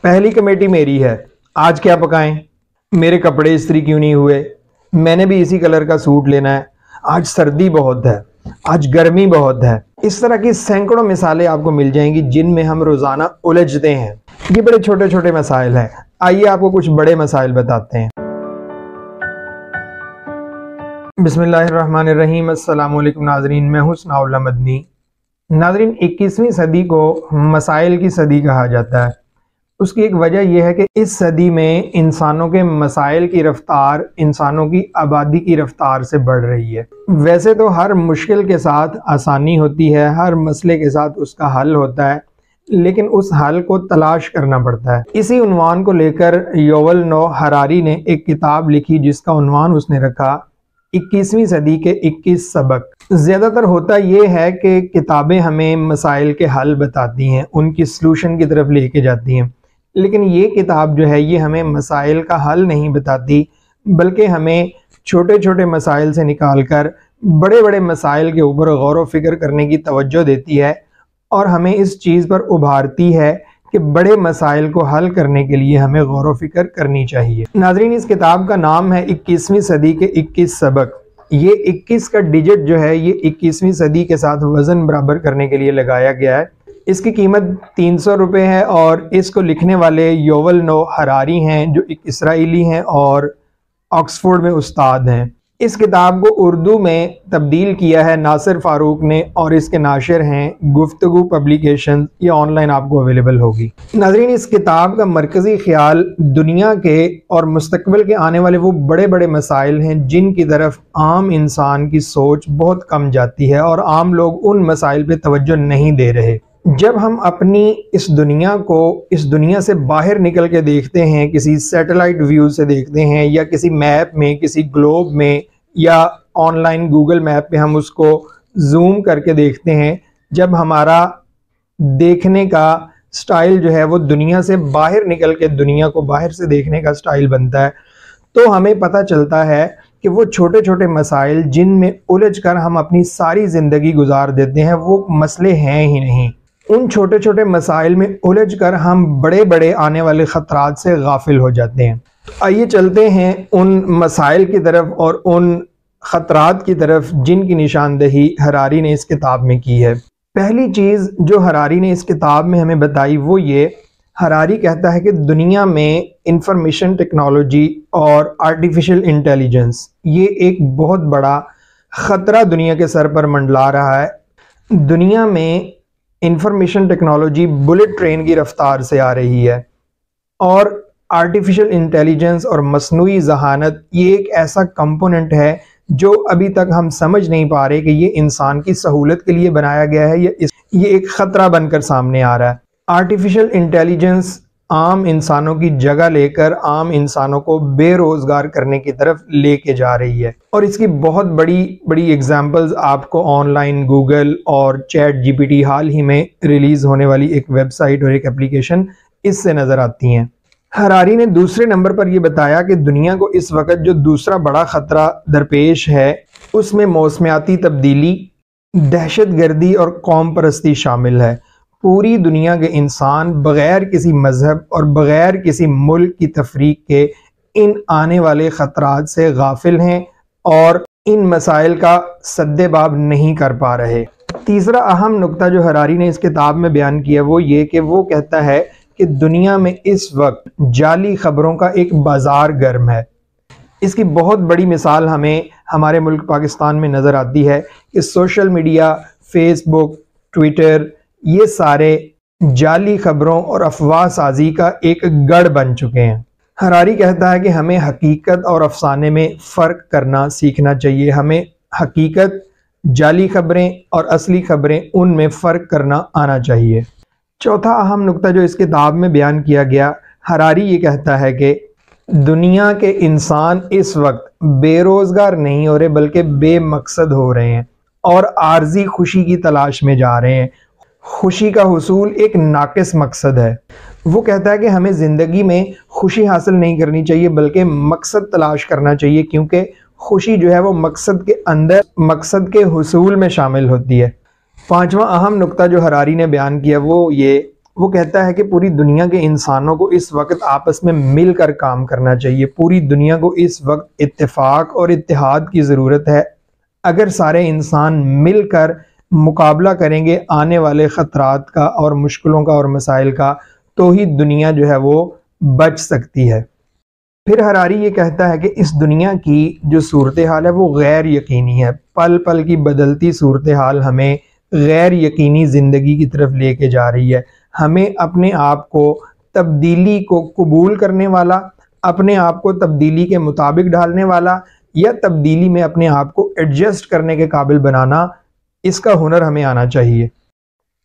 پہلی کمیٹی میری ہے، آج کیا پکائیں؟ میرے کپڑے استری کیوں نہیں ہوئے؟ میں نے بھی اسی کلر کا سوٹ لینا ہے، آج سردی بہت ہے، آج گرمی بہت ہے۔ اس طرح کی سینکڑوں مثالیں آپ کو مل جائیں گی جن میں ہم روزانہ الجھتے ہیں۔ یہ بڑے چھوٹے چھوٹے مسائل ہیں، آئیے آپ کو کچھ بڑے مسائل بتاتے ہیں۔ بسم اللہ الرحمن الرحیم۔ السلام علیکم ناظرین، میں ہوں ثناء اللہ مدنی۔ ناظرین، 21ویں صدی کو مسائل کی صدی کہا جاتا ہے۔ اس کی ایک وجہ یہ ہے کہ اس صدی میں انسانوں کے مسائل کی رفتار انسانوں کی آبادی کی رفتار سے بڑھ رہی ہے۔ ویسے تو ہر مشکل کے ساتھ آسانی ہوتی ہے، ہر مسئلے کے ساتھ اس کا حل ہوتا ہے، لیکن اس حل کو تلاش کرنا پڑتا ہے۔ اسی عنوان کو لے کر یوول نوح ہراری نے ایک کتاب لکھی جس کا عنوان اس نے رکھا 21ویں صدی کے 21 سبق۔ زیادہ تر ہوتا یہ ہے کہ کتابیں ہمیں مسائل کے حل بتاتی ہیں، ان کی سلوشن کی طرف لے کے جاتی ہیں، لیکن یہ کتاب جو ہے یہ ہمیں مسائل کا حل نہیں بتاتی، بلکہ ہمیں چھوٹے چھوٹے مسائل سے نکال کر بڑے بڑے مسائل کے اوپر غور و فکر کرنے کی توجہ دیتی ہے، اور ہمیں اس چیز پر ابھارتی ہے کہ بڑے مسائل کو حل کرنے کے لیے ہمیں غور و فکر کرنی چاہیے۔ ناظرین، اس کتاب کا نام ہے 21ویں صدی کے 21 سبق۔ یہ 21 کا ڈیجٹ جو ہے یہ 21ویں صدی کے ساتھ وزن برابر کرنے کے لیے لگایا گیا ہے۔ اس کی قیمت 300 روپے ہے، اور اس کو لکھنے والے یوول نوح ہراری ہیں جو ایک اسرائیلی ہیں اور آکسفورڈ میں استاد ہیں۔ اس کتاب کو اردو میں تبدیل کیا ہے ناصر فاروق نے، اور اس کے ناشر ہیں گفتگو پبلیکیشن۔ یہ آن لائن آپ کو اویلیبل ہوگی۔ ناظرین، اس کتاب کا مرکزی خیال دنیا کے اور مستقبل کے آنے والے وہ بڑے بڑے مسائل ہیں جن کی طرف عام انسان کی سوچ بہت کم جاتی ہے، اور عام لوگ ان مسائل پہ توجہ نہیں دے رہے۔ جب ہم اپنی اس دنیا سے باہر نکل کے دیکھتے ہیں، کسی سیٹلائٹ ویو سے دیکھتے ہیں، یا کسی میپ میں، کسی گلوب میں، یا آن لائن گوگل میپ پہ ہم اس کو زوم کر کے دیکھتے ہیں، جب ہمارا دیکھنے کا سٹائل جو ہے وہ دنیا سے باہر نکل کے دنیا کو باہر سے دیکھنے کا سٹائل بنتا ہے، تو ہمیں پتہ چلتا ہے کہ وہ چھوٹے چھوٹے مسائل جن میں الجھ کر ہم اپنی ساری زندگی گزار دیتے ہیں وہ مسئلے ہیں ہی نہیں۔ ان چھوٹے چھوٹے مسائل میں الجھ کر ہم بڑے بڑے آنے والے خطرات سے غافل ہو جاتے ہیں۔ آئیے چلتے ہیں ان مسائل کی طرف اور ان خطرات کی طرف جن کی نشاندہی ہراری نے اس کتاب میں کی ہے۔ پہلی چیز جو ہراری نے اس کتاب میں ہمیں بتائی وہ یہ، ہراری کہتا ہے کہ دنیا میں انفارمیشن ٹیکنالوجی اور آرٹیفیشل انٹیلیجنس یہ ایک بہت بڑا خطرہ دنیا کے سر پر منڈلا رہا ہے۔ دنیا میں انفارمیشن ٹیکنالوجی بلٹ ٹرین کی رفتار سے آ رہی ہے، اور آرٹیفیشل انٹیلیجنس اور مصنوعی ذہانت یہ ایک ایسا کمپوننٹ ہے جو ابھی تک ہم سمجھ نہیں پا رہے کہ یہ انسان کی سہولت کے لیے بنایا گیا ہے یا یہ ایک خطرہ بن کر سامنے آ رہا ہے۔ آرٹیفیشل انٹیلیجنس عام انسانوں کی جگہ لے کر عام انسانوں کو بے روزگار کرنے کی طرف لے کے جا رہی ہے، اور اس کی بہت بڑی بڑی ایگزامپلز آپ کو آن لائن گوگل اور چیٹ جی پی ٹی حال ہی میں ریلیز ہونے والی ایک ویب سائٹ اور ایک اپلیکیشن اس سے نظر آتی ہیں۔ ہراری نے دوسرے نمبر پر یہ بتایا کہ دنیا کو اس وقت جو دوسرا بڑا خطرہ درپیش ہے اس میں موسمیاتی تبدیلی، دہشت گردی اور قوم پرستی شامل ہے۔ پوری دنیا کے انسان بغیر کسی مذہب اور بغیر کسی ملک کی تفریق کے ان آنے والے خطرات سے غافل ہیں اور ان مسائل کا سد باب نہیں کر پا رہے۔ تیسرا اہم نقطہ جو ہراری نے اس کتاب میں بیان کیا وہ یہ کہ وہ کہتا ہے کہ دنیا میں اس وقت جعلی خبروں کا ایک بازار گرم ہے۔ اس کی بہت بڑی مثال ہمیں ہمارے ملک پاکستان میں نظر آتی ہے کہ سوشل میڈیا، فیس بک، ٹویٹر یہ سارے جعلی خبروں اور افواہ سازی کا ایک گڑھ بن چکے ہیں۔ ہراری کہتا ہے کہ ہمیں حقیقت اور افسانے میں فرق کرنا سیکھنا چاہیے، ہمیں حقیقت، جعلی خبریں اور اصلی خبریں ان میں فرق کرنا آنا چاہیے۔ چوتھا اہم نقطہ جو اس کتاب میں بیان کیا گیا، ہراری یہ کہتا ہے کہ دنیا کے انسان اس وقت بے روزگار نہیں ہو رہے بلکہ بے مقصد ہو رہے ہیں اور عارضی خوشی کی تلاش میں جا رہے ہیں۔ خوشی کا حصول ایک ناقص مقصد ہے۔ وہ کہتا ہے کہ ہمیں زندگی میں خوشی حاصل نہیں کرنی چاہیے بلکہ مقصد تلاش کرنا چاہیے، کیونکہ خوشی جو ہے وہ مقصد کے اندر مقصد کے حصول میں شامل ہوتی ہے۔ پانچواں اہم نقطہ جو ہراری نے بیان کیا وہ یہ، وہ کہتا ہے کہ پوری دنیا کے انسانوں کو اس وقت آپس میں مل کر کام کرنا چاہیے، پوری دنیا کو اس وقت اتفاق اور اتحاد کی ضرورت ہے۔ اگر سارے انسان مل کر مقابلہ کریں گے آنے والے خطرات کا اور مشکلوں کا اور مسائل کا، تو ہی دنیا جو ہے وہ بچ سکتی ہے۔ پھر حراری یہ کہتا ہے کہ اس دنیا کی جو صورتحال ہے وہ غیر یقینی ہے، پل پل کی بدلتی صورتحال ہمیں غیر یقینی زندگی کی طرف لے کے جا رہی ہے۔ ہمیں اپنے آپ کو تبدیلی کو قبول کرنے والا، اپنے آپ کو تبدیلی کے مطابق ڈھالنے والا، یا تبدیلی میں اپنے آپ کو ایڈجسٹ کرنے کے قابل بنانا، اس کا ہنر ہمیں آنا چاہیے۔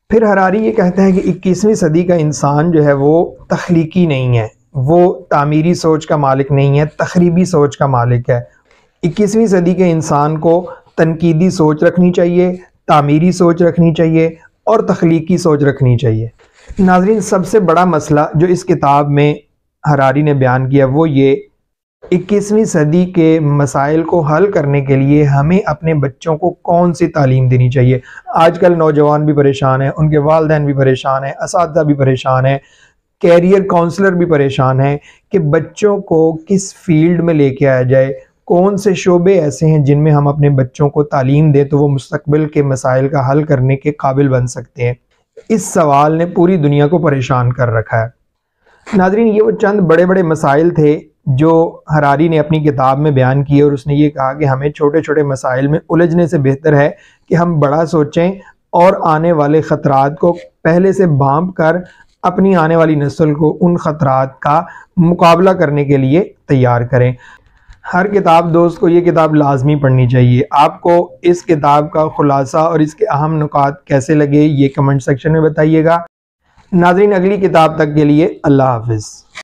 پھر حراری یہ کہتا ہے کہ 21ویں صدی کا انسان جو ہے وہ تخلیقی نہیں ہے، وہ تعمیری سوچ کا مالک نہیں ہے، تخریبی سوچ کا مالک ہے۔ 21ویں صدی کے انسان کو تنقیدی سوچ رکھنی چاہیے، تعمیری سوچ رکھنی چاہیے اور تخلیقی سوچ رکھنی چاہیے۔ ناظرین، سب سے بڑا مسئلہ جو اس کتاب میں حراری نے بیان کیا وہ یہ 21ویں صدی کے مسائل کو حل کرنے کے لیے ہمیں اپنے بچوں کو کون سی تعلیم دینی چاہیے۔ آج کل نوجوان بھی پریشان ہیں، ان کے والدین بھی پریشان ہیں، اساتذہ بھی پریشان ہیں، کیریئر کونسلر بھی پریشان ہیں کہ بچوں کو کس فیلڈ میں لے کے آیا جائے، کون سے شعبے ایسے ہیں جن میں ہم اپنے بچوں کو تعلیم دیں تو وہ مستقبل کے مسائل کا حل کرنے کے قابل بن سکتے ہیں۔ اس سوال نے پوری دنیا کو پریشان کر رکھا ہے۔ ناظرین، یہ وہ چند بڑے بڑے مسائل تھے جو حراری نے اپنی کتاب میں بیان کیے، اور اس نے یہ کہا کہ ہمیں چھوٹے چھوٹے مسائل میں الجھنے سے بہتر ہے کہ ہم بڑا سوچیں اور آنے والے خطرات کو پہلے سے بھانپ کر اپنی آنے والی نسل کو ان خطرات کا مقابلہ کرنے کے لیے تیار کریں۔ ہر کتاب دوست کو یہ کتاب لازمی پڑھنی چاہیے۔ آپ کو اس کتاب کا خلاصہ اور اس کے اہم نکات کیسے لگے یہ کمنٹ سیکشن میں بتائیے گا۔ ناظرین، اگلی کتاب تک کے لیے اللہ حافظ۔